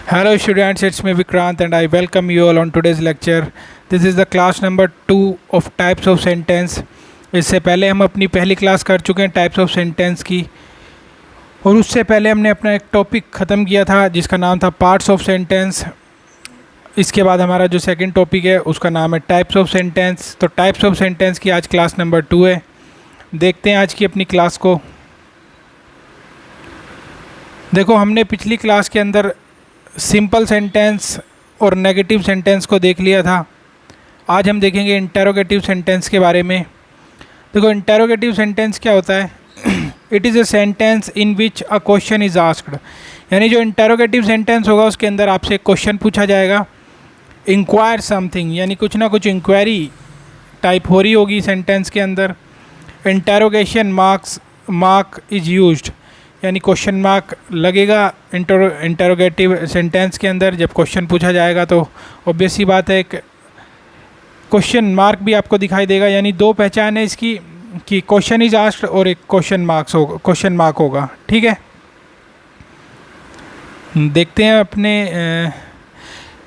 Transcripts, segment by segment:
Hello students, it's me Vikrant and I welcome you all on today's lecture. This is the class number 2 of types of sentence. इससे पहले हम अपनी पहली class कर चुके हैं टाइप्स ऑफ सेंटेंस की, और उससे पहले हमने अपना एक टॉपिक ख़त्म किया था जिसका नाम था पार्ट्स ऑफ सेंटेंस। इसके बाद हमारा जो सेकंड टॉपिक है उसका नाम है टाइप्स ऑफ सेंटेंस। तो टाइप्स ऑफ सेंटेंस की आज क्लास नंबर 2 है। देखते हैं आज की अपनी क्लास को। देखो, हमने पिछली क्लास के अंदर सिंपल सेंटेंस और नेगेटिव सेंटेंस को देख लिया था। आज हम देखेंगे इंटरोगेटिव सेंटेंस के बारे में। देखो, इंटरोगेटिव सेंटेंस क्या होता है? It is a sentence in which a question is asked. यानी जो इंटरोगेटिव सेंटेंस होगा उसके अंदर आपसे एक क्वेश्चन पूछा जाएगा। इंक्वायर समथिंग, यानी कुछ ना कुछ इंक्वायरी टाइप हो रही होगी सेंटेंस के अंदर। इंटरोगेशन मार्क इज़ यूज्ड, यानी क्वेश्चन मार्क लगेगा इंटरोगेटिव सेंटेंस के अंदर जब क्वेश्चन पूछा जाएगा। तो ऑब्वियस सी बात है, एक क्वेश्चन मार्क भी आपको दिखाई देगा। यानी दो पहचान है इसकी कि क्वेश्चन इज आस्क्ड और एक क्वेश्चन मार्क होगा। ठीक है, देखते हैं अपने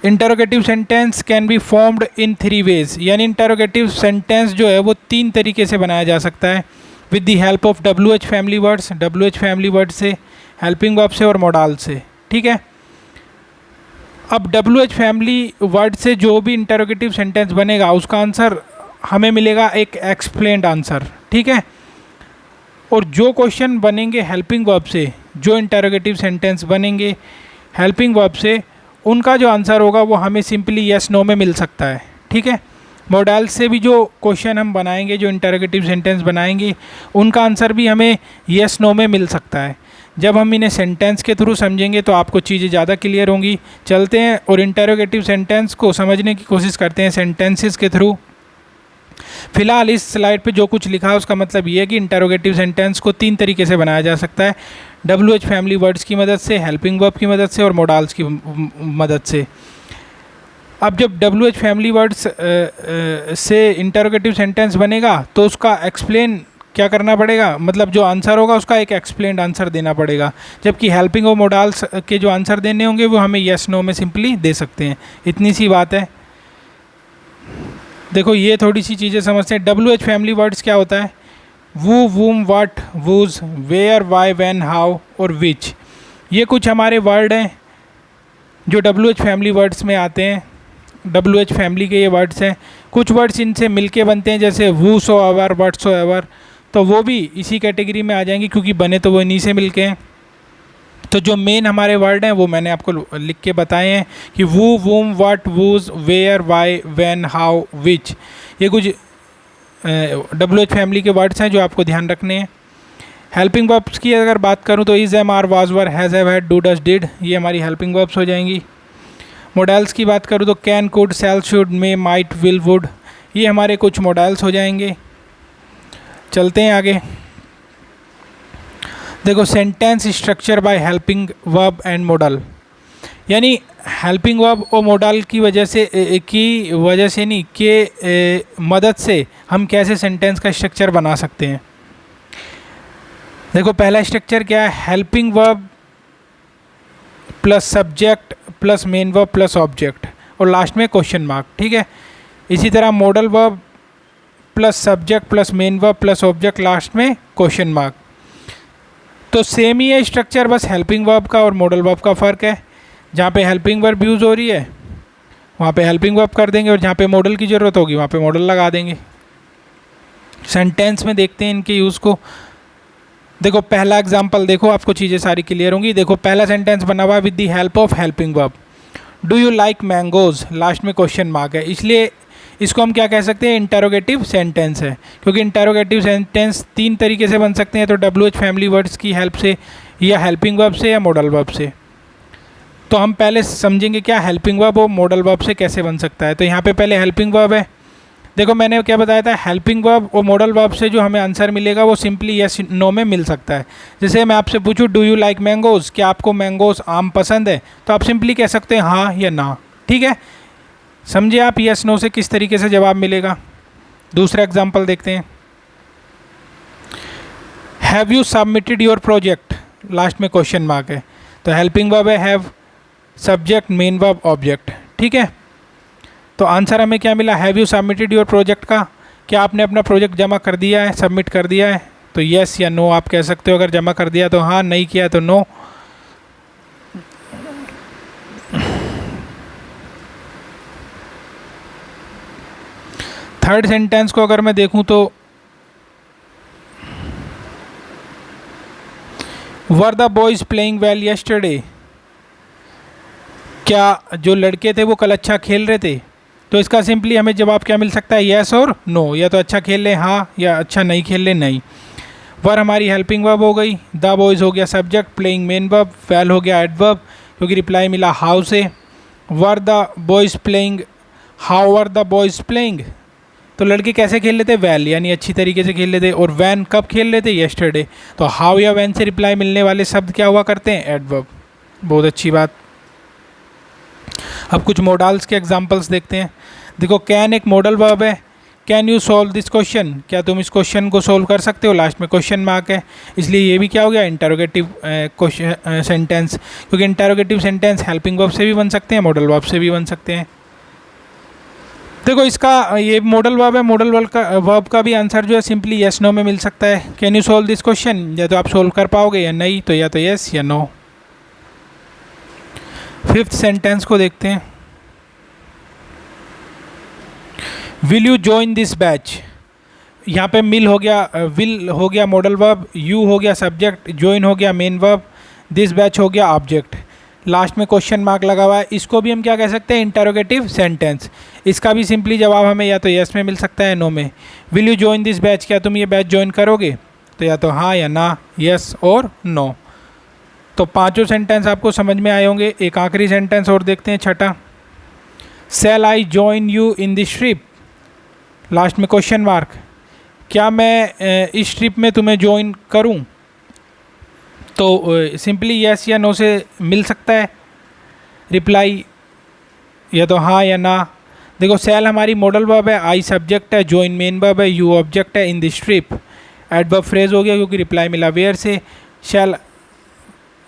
interrogative sentence can be formed in 3 ways. यानी इंटरोगेटिव सेंटेंस जो है वो 3 तरीके से बनाया जा सकता है with the help of WH family words. WH family word से, हेल्पिंग वर्ब से और मोडाल से। ठीक है, अब WH फैमिली वर्ड से जो भी इंटरोगेटिव सेंटेंस बनेगा उसका आंसर हमें मिलेगा एक एक्सप्लेन्ड आंसर। ठीक है, और जो क्वेश्चन बनेंगे हेल्पिंग वर्ब से, जो इंटरोगेटिव सेंटेंस बनेंगे हेल्पिंग वर्ब से, उनका जो आंसर होगा वो हमें सिंपली यस नो में मिल सकता है। ठीक है, मॉडल से भी जो क्वेश्चन हम बनाएंगे, जो इंटरोगेटिव सेंटेंस बनाएंगे, उनका आंसर भी हमें यस नो में मिल सकता है। जब हम इन्हें सेंटेंस के थ्रू समझेंगे तो आपको चीज़ें ज़्यादा क्लियर होंगी। चलते हैं और इंटरोगेटिव सेंटेंस को समझने की कोशिश करते हैं सेंटेंसेस के थ्रू। फिलहाल इस स्लाइड पे जो कुछ लिखा है उसका मतलब ये है कि इंटरोगेटिव सेंटेंस को 3 तरीके से बनाया जा सकता है, WH फैमिली वर्ड्स की मदद से, हेल्पिंग वर्ब की मदद से और मोडाल्स की मदद से। अब जब WH फैमिली वर्ड्स से इंटरोगेटिव सेंटेंस बनेगा तो उसका एक्सप्लेन क्या करना पड़ेगा, मतलब जो आंसर होगा उसका एक एक्सप्लेन्ड आंसर देना पड़ेगा। जबकि हेल्पिंग और मोडाल्स के जो आंसर देने होंगे वो हमें यस नो में सिंपली दे सकते हैं। इतनी सी बात है। देखो, ये थोड़ी सी चीज़ें समझते हैं। WH फैमिली वर्ड्स क्या होता है? Who, whom, what, whose, where, why, when, how और विच। ये कुछ हमारे वर्ड हैं जो WH फैमिली वर्ड्स में आते हैं। WH फैमिली के ये वर्ड्स हैं। कुछ वर्ड्स इनसे मिलके बनते हैं, जैसे whosoever, whatsoever, तो वो भी इसी कैटेगरी में आ जाएंगी क्योंकि बने तो वो इन्हीं से मिलके हैं। तो जो मेन हमारे वर्ड हैं वो मैंने आपको लिख के बताए हैं कि who, whom, what, whose, where, why, when, how, which. ये कुछ WH फैमिली के वर्ड्स हैं जो आपको ध्यान रखने हैं। हेल्पिंग वर्ब्स की अगर बात करूँ तो is, am, are, was, were, has, have, had, do, does, did, ये हमारी हेल्पिंग वर्ब्स हो जाएंगी। मॉडल्स की बात करूँ तो can, could, shall, should, may, might, will, would, ये हमारे कुछ मॉडल्स हो जाएंगे। चलते हैं आगे। देखो, sentence structure by helping verb and model. यानी हेल्पिंग वर्ब और मॉडल की वजह से नहीं के मदद से हम कैसे सेंटेंस का स्ट्रक्चर बना सकते हैं। देखो, पहला स्ट्रक्चर क्या है? Helping verb plus subject plus main verb plus object और लास्ट में क्वेश्चन मार्क। ठीक है, इसी तरह modal verb plus subject plus main verb plus object, last में क्वेश्चन मार्क। तो सेम ही है स्ट्रक्चर, बस हेल्पिंग वर्ब का और मॉडल वर्ब का फ़र्क है। जहाँ पे हेल्पिंग वर्ब यूज़ हो रही है वहाँ पे हेल्पिंग वर्ब कर देंगे और जहाँ पे मॉडल की ज़रूरत होगी वहाँ पे मॉडल लगा देंगे। सेंटेंस में देखते हैं इनके यूज़ को। देखो, पहला एग्जांपल देखो, आपको चीज़ें सारी क्लियर होंगी। देखो, पहला सेंटेंस बना हुआ है with the help of helping verb. Do you like mangoes, last में क्वेश्चन मार्क है, इसलिए इसको हम क्या कह सकते हैं? इंटरोगेटिव सेंटेंस है। क्योंकि इंटरोगेटिव सेंटेंस 3 तरीके से बन सकते हैं, तो WH फैमिली वर्ड्स की हेल्प से, या हेल्पिंग वर्ब से, या मॉडल वर्ब से। तो हम पहले समझेंगे क्या हेल्पिंग वर्ब और मॉडल वर्ब से कैसे बन सकता है। तो यहाँ पे पहले हेल्पिंग वर्ब है। देखो, मैंने क्या बताया था, हेल्पिंग वर्ब और मॉडल वर्ब से जो हमें आंसर मिलेगा वो सिंपली यस नो में मिल सकता है। जैसे मैं आपसे पूछूं, डू यू लाइक मैंगोज़, क्या आपको मैंगोज़ आम पसंद है, तो आप सिंपली कह सकते हैं हाँ या ना। ठीक है, समझे आप यस नो से किस तरीके से जवाब मिलेगा। दूसरा एग्जाम्पल देखते हैं। Have you submitted your project, last में क्वेश्चन मार्क है, तो हेल्पिंग वर्ब है have, subject, main verb, object. ठीक है, तो आंसर हमें क्या मिला, have you submitted your project का, क्या आपने अपना प्रोजेक्ट जमा कर दिया है, सबमिट कर दिया है, तो येस या नो आप कह सकते हो। अगर जमा कर दिया तो हाँ, नहीं किया तो नो। थर्ड सेंटेंस को अगर मैं देखूं तो were the boys playing well yesterday, क्या जो लड़के थे वो कल अच्छा खेल रहे थे, तो इसका सिंपली हमें जवाब क्या मिल सकता है, येस और नो, या तो अच्छा खेल ले हाँ, या अच्छा नहीं खेल ले नहीं। वर हमारी हेल्पिंग वर्ब हो गई, द बॉयज़ हो गया subject, playing main verb, well हो गया एडवर्ब क्योंकि रिप्लाई मिला हाउ से। Were the boys playing, how were the boys playing, तो लड़के कैसे खेल लेते, वेल यानी अच्छी तरीके से खेल लेते। और वैन कब खेल लेते, येस्टरडे, तो हाउ या वैन से रिप्लाई मिलने वाले शब्द क्या हुआ करते हैं, एडवर्ब। बहुत अच्छी बात। अब कुछ मॉडल्स के एग्जांपल्स देखते हैं। देखो, कैन एक मॉडल वर्ब है। Can you solve this question, क्या तुम इस क्वेश्चन को सोल्व कर सकते हो, लास्ट में क्वेश्चन मार्क है, इसलिए ये भी क्या हो गया, इंटरोगेटिव क्वेश्चन सेंटेंस, क्योंकि इंटरोगेटिव सेंटेंस हेल्पिंग वर्ब से भी बन सकते हैं, मॉडल वर्ब से भी बन सकते हैं। देखो, इसका ये मॉडल वर्ब है, मॉडल वर्ब का भी आंसर जो है सिंपली यस नो में मिल सकता है। Can you solve this question, या तो आप सोल्व कर पाओगे या नहीं, तो या तो यस या नो। फिफ्थ सेंटेंस को देखते हैं। Will you join this batch, यहाँ पे मिल हो गया, विल हो गया मॉडल वर्ब, यू हो गया सब्जेक्ट, जॉइन हो गया मेन वर्ब, दिस बैच हो गया ऑब्जेक्ट, लास्ट में क्वेश्चन मार्क लगा हुआ है। इसको भी हम क्या कह सकते हैं, इंटरोगेटिव सेंटेंस। इसका भी सिंपली जवाब हमें या तो यस में मिल सकता है, नो में। Will you join this batch, क्या तुम ये बैच ज्वाइन करोगे, तो या तो हाँ या ना, यस और नो। तो पांचों सेंटेंस आपको समझ में आए होंगे। एक आखिरी सेंटेंस और देखते हैं, छठा। Shall I join you in this trip, last में क्वेश्चन मार्क, क्या मैं इस ट्रिप में तुम्हें ज्वाइन करूं, तो सिंपली यस या नो से मिल सकता है रिप्लाई, या तो हाँ या ना। देखो, सेल हमारी मॉडल वर्ब है, आई सब्जेक्ट है, जॉइन मेन वर्ब है, यू ऑब्जेक्ट है, in this trip adverb phrase हो गया क्योंकि रिप्लाई मिला वेयर से। Shall,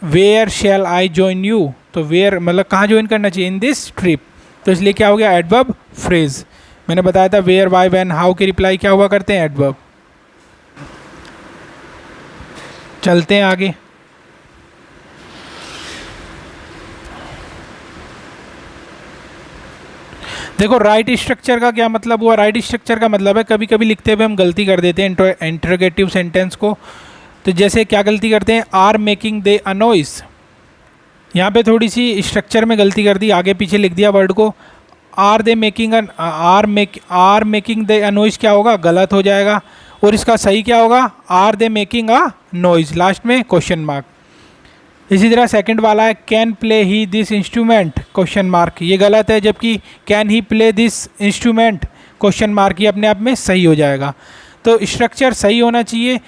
where shall I join you, तो वेयर मतलब कहाँ ज्वाइन करना चाहिए, इन दिस ट्रिप, तो इसलिए क्या हो गया, एडवर्ब फ्रेज। मैंने बताया था वेयर, वाई, व्हेन, हाउ के रिप्लाई क्या हुआ करते हैं, एडवर्ब। चलते हैं आगे। देखो, राइट स्ट्रक्चर का क्या मतलब हुआ। राइट स्ट्रक्चर का मतलब है कभी कभी लिखते हुए हम गलती कर देते हैं इंटरोगेटिव सेंटेंस को। तो जैसे क्या गलती करते हैं, are making they a noise, यहाँ पे थोड़ी सी स्ट्रक्चर में गलती कर दी, आगे पीछे लिख दिया वर्ड को। Are they making are making they a noise क्या होगा, गलत हो जाएगा। और इसका सही क्या होगा, are they making a noise, last में क्वेश्चन मार्क। इसी तरह सेकंड वाला है, can play he this instrument, question mark, ये गलत है, जबकि can he play this instrument, question mark, ये अपने आप में सही हो जाएगा। तो स्ट्रक्चर सही होना चाहिए,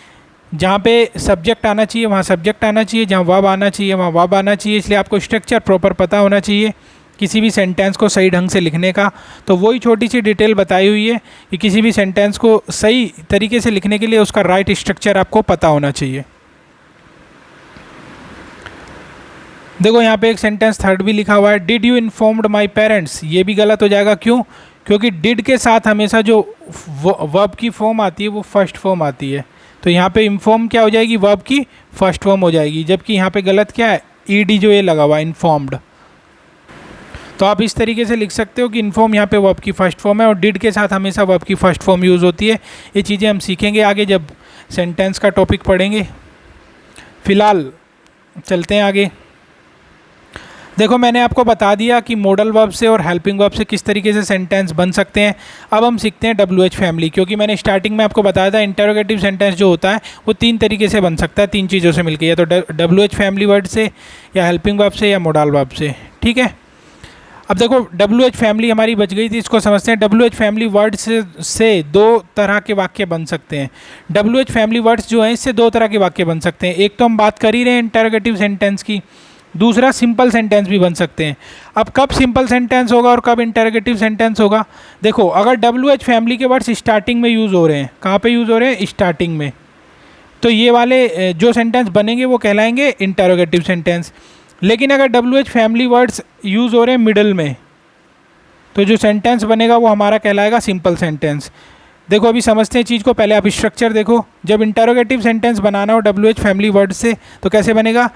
जहाँ पे सब्जेक्ट आना चाहिए वहाँ सब्जेक्ट आना चाहिए, जहाँ वर्ब आना चाहिए वहाँ वर्ब आना चाहिए। इसलिए आपको स्ट्रक्चर प्रॉपर पता होना चाहिए किसी भी सेंटेंस को सही ढंग से लिखने का। तो वही छोटी सी डिटेल बताई हुई है कि किसी भी सेंटेंस को सही तरीके से लिखने के लिए उसका राइट स्ट्रक्चर आपको पता होना चाहिए। देखो, यहाँ पे एक सेंटेंस थर्ड भी लिखा हुआ है, did you informed my parents, ये भी गलत हो जाएगा। क्यों, क्योंकि डिड के साथ हमेशा जो वर्ब की फॉर्म आती है वो फर्स्ट फॉर्म आती है। तो यहाँ पे इन्फॉर्म क्या हो जाएगी, वर्ब की फर्स्ट फॉर्म हो जाएगी, जबकि यहाँ पे गलत क्या है, ईडी जो ये लगा हुआ है, इन्फॉर्म्ड। तो आप इस तरीके से लिख सकते हो कि इन्फॉर्म यहाँ पे वर्ब की फर्स्ट फॉर्म है और डिड के साथ हमेशा वर्ब की फर्स्ट फॉर्म यूज़ होती है। ये चीज़ें हम सीखेंगे आगे जब सेंटेंस का टॉपिक पढ़ेंगे। फिलहाल चलते हैं आगे। देखो, मैंने आपको बता दिया कि मॉडल वर्ब से और हेल्पिंग वर्ब से किस तरीके से सेंटेंस बन सकते हैं। अब हम सीखते हैं WH फैमिली, क्योंकि मैंने स्टार्टिंग में आपको बताया था इंटरोगेटिव सेंटेंस जो होता है वो तीन तरीके से बन सकता है, तीन चीज़ों से मिलकर, या तो WH फैमिली वर्ड से, या हेल्पिंग वर्ब से, या मॉडल वर्ब से। ठीक है, अब देखो WH फैमिली हमारी बच गई थी, इसको समझते हैं। WH फैमिली वर्ड्स से दो तरह के वाक्य बन सकते हैं। WH फैमिली वर्ड्स जो हैं इससे दो तरह के वाक्य बन सकते हैं। एक तो हम बात कर ही रहे हैं इंटरोगेटिव सेंटेंस की, दूसरा सिंपल सेंटेंस भी बन सकते हैं। अब कब सिंपल सेंटेंस होगा और कब इंटरोगेटिव सेंटेंस होगा, देखो अगर WH फैमिली के वर्ड्स स्टार्टिंग में यूज़ हो रहे हैं, कहाँ पे यूज़ हो रहे हैं, स्टार्टिंग में, तो ये वाले जो सेंटेंस बनेंगे वो कहलाएंगे इंटरोगेटिव सेंटेंस। लेकिन अगर WH फैमिली वर्ड्स यूज़ हो रहे हैं मिडल में, तो जो सेंटेंस बनेगा वो हमारा कहलाएगा सिंपल सेंटेंस। देखो अभी समझते हैं चीज़ को, पहले आप स्ट्रक्चर देखो। जब इंटरोगेटिव सेंटेंस बनाना हो WH फैमिली वर्ड से तो कैसे बनेगा?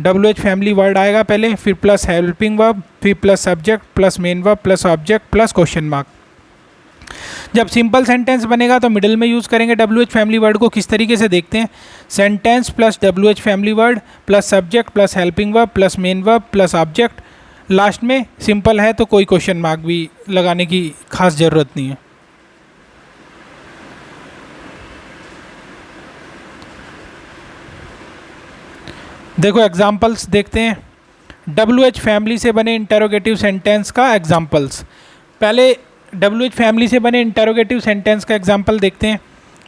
WH फैमिली वर्ड आएगा पहले, फिर प्लस हेल्पिंग वर्ब, फिर plus subject, plus main verb, plus object, plus question mark. जब सिंपल सेंटेंस बनेगा तो मिडिल में यूज़ करेंगे WH फैमिली वर्ड को। किस तरीके से देखते हैं? Sentence plus WH family word plus subject plus helping verb plus main verb plus object, last में सिंपल है तो कोई क्वेश्चन मार्क भी लगाने की खास ज़रूरत नहीं है। देखो एग्जाम्पल्स देखते हैं, WH फैमिली से बने इंटरोगेटिव सेंटेंस का एग्जाम्पल्स। पहले WH फैमिली से बने इंटरोगेटिव सेंटेंस का एग्जाम्पल देखते हैं।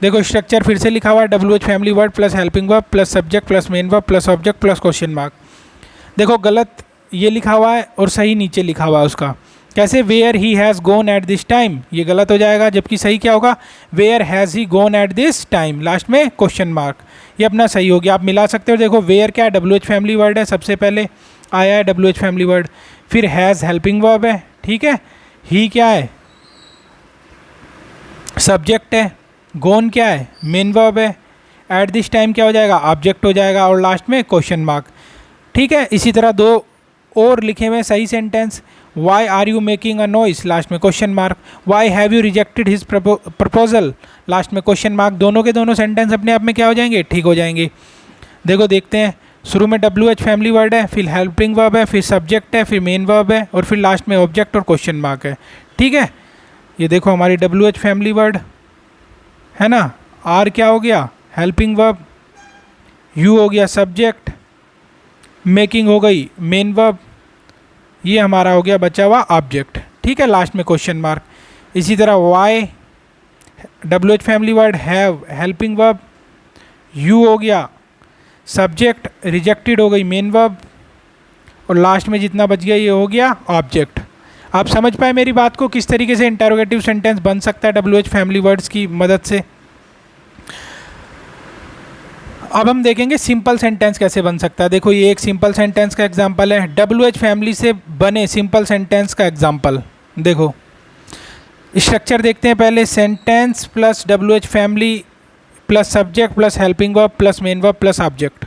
देखो स्ट्रक्चर फिर से लिखा हुआ है, WH family word plus helping verb plus subject plus main verb plus object plus question mark. देखो गलत ये लिखा हुआ है और सही नीचे लिखा हुआ है उसका। कैसे? Where he has gone at this time, ये गलत हो जाएगा, जबकि सही क्या होगा? Where has he gone at this time, last में क्वेश्चन मार्क, ये अपना सही हो गया। आप मिला सकते हो। देखो वेयर क्या है? WH फैमिली वर्ड है, सबसे पहले आया है WH फैमिली वर्ड, फिर हैज़ हेल्पिंग वर्ब है, ठीक है। ही क्या है? सब्जेक्ट है। गोन क्या है? मेन वर्ब है। एट दिस टाइम क्या हो जाएगा? ऑब्जेक्ट हो जाएगा, और लास्ट में क्वेश्चन मार्क, ठीक है। इसी तरह दो और लिखे हुए सही sentence, why are you making a noise, last में question mark, why have you rejected his proposal, last में क्वेश्चन मार्क। दोनों के दोनों सेंटेंस अपने आप में क्या हो जाएंगे? ठीक हो जाएंगे। देखो देखते हैं, शुरू में WH फैमिली वर्ड है, फिर हेल्पिंग वर्ब है, फिर सब्जेक्ट है, फिर मेन वर्ब है, और फिर लास्ट में ऑब्जेक्ट और क्वेश्चन मार्क है, ठीक है। ये देखो हमारी WH फैमिली वर्ड है ना। आर क्या हो गया? हेल्पिंग वर्ब, यू हो गया सब्जेक्ट, मेकिंग हो गई मेन वर्ब, ये हमारा हो गया बचा हुआ ऑब्जेक्ट, ठीक है, लास्ट में क्वेश्चन मार्क। इसी तरह why WH family word, have helping verb, you हो गया सब्जेक्ट, रिजेक्टेड हो गई मेन वर्ब, और लास्ट में जितना बच गया ये हो गया ऑब्जेक्ट। आप समझ पाए मेरी बात को, किस तरीके से इंटरोगेटिव सेंटेंस बन सकता है WH फैमिली वर्ड्स की मदद से। अब हम देखेंगे सिंपल सेंटेंस कैसे बन सकता है। देखो ये एक सिंपल सेंटेंस का एग्जांपल है, WH फैमिली से बने सिंपल सेंटेंस का एग्जांपल। देखो स्ट्रक्चर देखते हैं पहले, sentence plus WH family plus subject plus helping verb plus main verb plus object.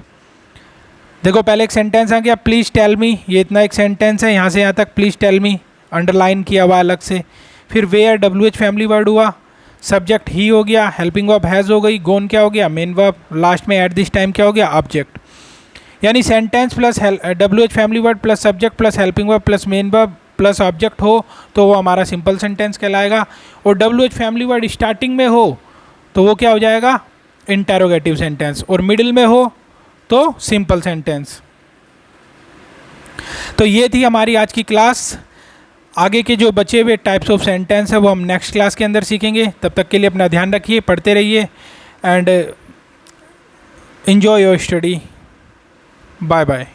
देखो पहले एक सेंटेंस आ गया, प्लीज़ टेल मी, ये इतना एक सेंटेंस है, यहाँ से यहाँ तक प्लीज़ टेल मी अंडरलाइन किया हुआ अलग से। फिर वेयर WH फैमिली वर्ड हुआ, सब्जेक्ट ही हो गया, हेल्पिंग वर्ब हैज़ हो गई, गोन क्या हो गया? मेन वर्ब, लास्ट में एट दिस टाइम क्या हो गया? ऑब्जेक्ट। यानी sentence plus WH family word plus subject plus helping verb plus main verb plus object हो तो वो हमारा सिंपल सेंटेंस कहलाएगा। और WH फैमिली वर्ड स्टार्टिंग में हो तो वो क्या हो जाएगा? इंटरोगेटिव सेंटेंस, और मिडिल में हो तो सिंपल सेंटेंस। तो ये थी हमारी आज की क्लास। आगे के जो बचे हुए टाइप्स ऑफ सेंटेंस है वो हम नेक्स्ट क्लास के अंदर सीखेंगे। तब तक के लिए अपना ध्यान रखिए, पढ़ते रहिए and enjoy your study. Bye bye.